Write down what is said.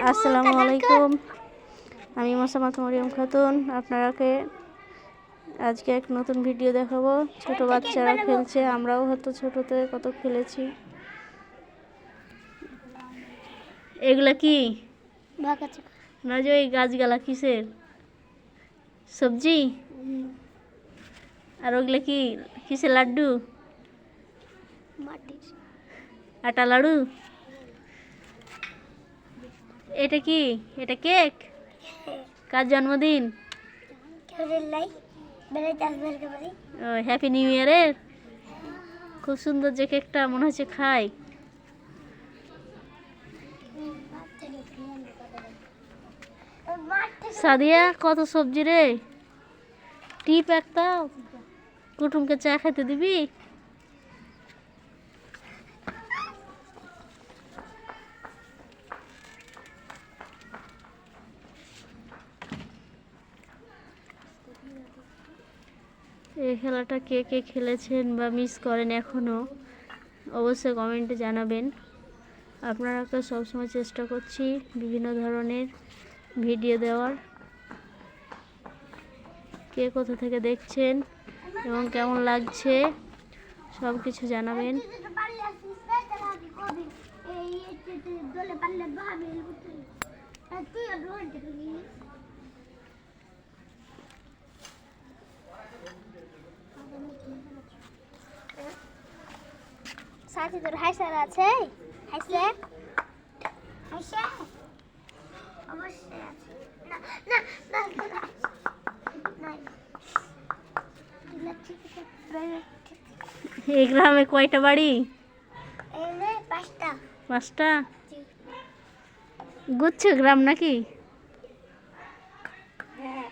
আসসালামু আলাইকুম। আমি মোসাম্মদ মরিয়ম খাতুন। আপনারাকে আজকে এক নতুন ভিডিও দেখাবো। ছোট বাচ্চারা খেলছে, আমরাও হয়তো ছোটতে কত খেলেছি। এগুলা কি না যে ওই গাছগালা কিসের সবজি? আর ওগুলা কি কিসের লাড্ডু? আটা লাড়ু। এটা কি? এটা কেক? কার জন্মদিন? হ্যাপি নিউ ইয়ারের। খুব সুন্দর যে কেকটা, মনে হচ্ছে খাই। সাদিয়া কত সবজি রে। টিপ একটা কুটুমকে চা খেতে দিবি? এই খেলাটা কে কে খেলেছেন বা মিস করেন এখনও, অবশ্যই কমেন্টে জানাবেন। আপনারাকে সবসময় চেষ্টা করছি বিভিন্ন ধরনের ভিডিও দেওয়ার। কে কোথা থেকে দেখছেন এবং কেমন লাগছে সব কিছু জানাবেন। সাথে তোর হাইসার আছে? হাইসে হাইসে অবশ্যই আছে। না না না না এই গ্রামে কয়টা বাড়ি? এনে পাঁচটা। পাঁচটা? গুচ্ছ গ্রাম নাকি? হ্যাঁ